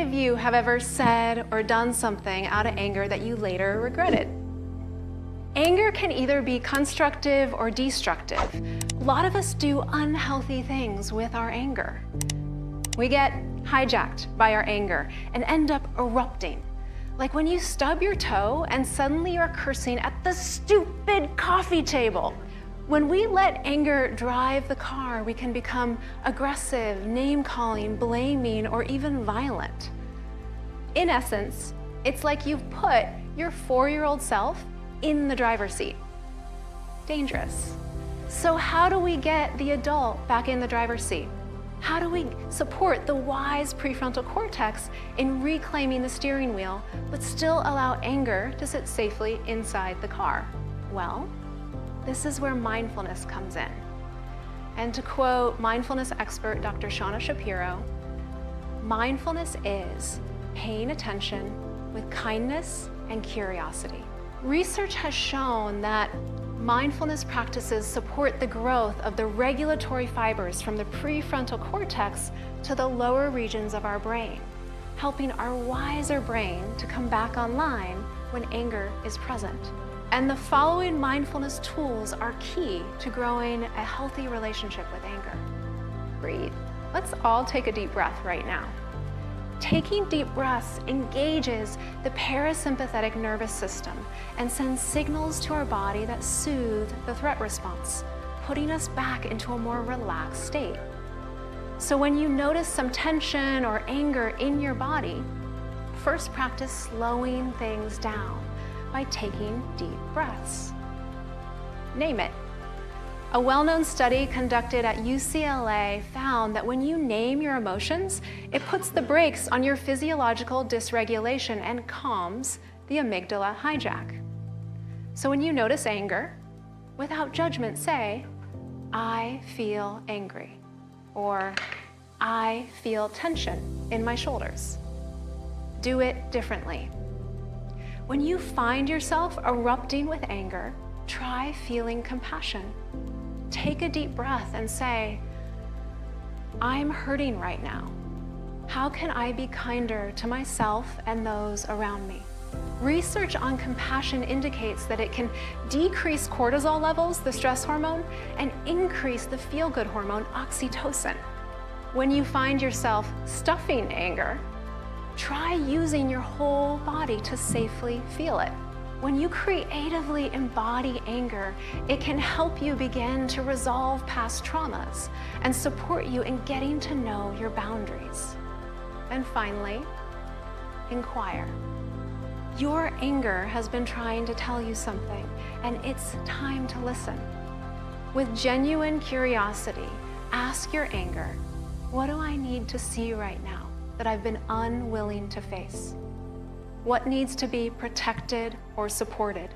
of you have ever said or done something out of anger that you later regretted? Anger can either be constructive or destructive. A lot of us do unhealthy things with our anger. We get hijacked by our anger and end up erupting. Like when you stub your toe and suddenly you're cursing at the stupid coffee table. When we let anger drive the car, we can become aggressive, name-calling, blaming, or even violent. In essence, it's like you've put your 4-year-old self in the driver's seat. Dangerous. So how do we get the adult back in the driver's seat? How do we support the wise prefrontal cortex in reclaiming the steering wheel, but still allow anger to sit safely inside the car? Well, this is where mindfulness comes in. And to quote mindfulness expert Dr. Shauna Shapiro, mindfulness is paying attention with kindness and curiosity. Research has shown that mindfulness practices support the growth of the regulatory fibers from the prefrontal cortex to the lower regions of our brain, helping our wiser brain to come back online when anger is present. And the following mindfulness tools are key to growing a healthy relationship with anger. Breathe. Let's all take a deep breath right now. Taking deep breaths engages the parasympathetic nervous system and sends signals to our body that soothe the threat response, putting us back into a more relaxed state. So when you notice some tension or anger in your body, first practice slowing things down by taking deep breaths. Name it. A well-known study conducted at UCLA found that when you name your emotions, it puts the brakes on your physiological dysregulation and calms the amygdala hijack. So when you notice anger, without judgment say, "I feel angry," or "I feel tension in my shoulders." Do it differently. When you find yourself erupting with anger, try feeling compassion. Take a deep breath and say, "I'm hurting right now. How can I be kinder to myself and those around me?" Research on compassion indicates that it can decrease cortisol levels, the stress hormone, and increase the feel-good hormone, oxytocin. When you find yourself stuffing anger, try using your whole body to safely feel it. When you creatively embody anger, it can help you begin to resolve past traumas and support you in getting to know your boundaries. And finally, inquire. Your anger has been trying to tell you something, and it's time to listen. With genuine curiosity, ask your anger, "What do I need to see right now that I've been unwilling to face? What needs to be protected or supported?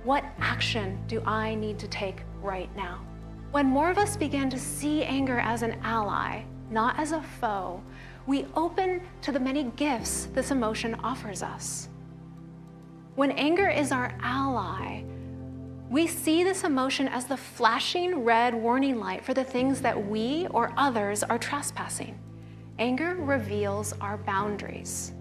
What action do I need to take right now?" When more of us begin to see anger as an ally, not as a foe, we open to the many gifts this emotion offers us. When anger is our ally, we see this emotion as the flashing red warning light for the things that we or others are trespassing. Anger reveals our boundaries.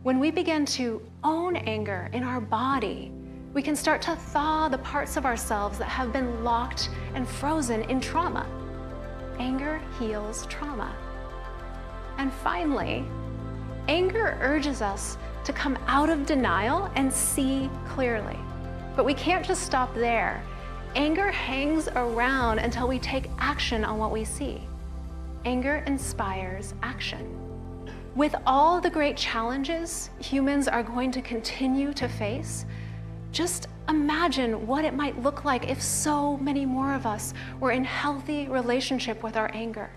When we begin to own anger in our body, we can start to thaw the parts of ourselves that have been locked and frozen in trauma. Anger heals trauma. And finally, anger urges us to come out of denial and see clearly. But we can't just stop there. Anger hangs around until we take action on what we see. Anger inspires action. With all the great challenges humans are going to continue to face, just imagine what it might look like if so many more of us were in healthy relationship with our anger,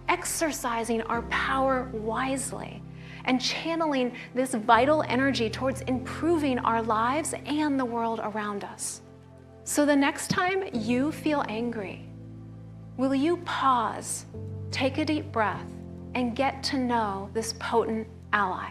exercising our power wisely, and channeling this vital energy towards improving our lives and the world around us. So the next time you feel angry, will you pause, take a deep breath, and get to know this potent ally?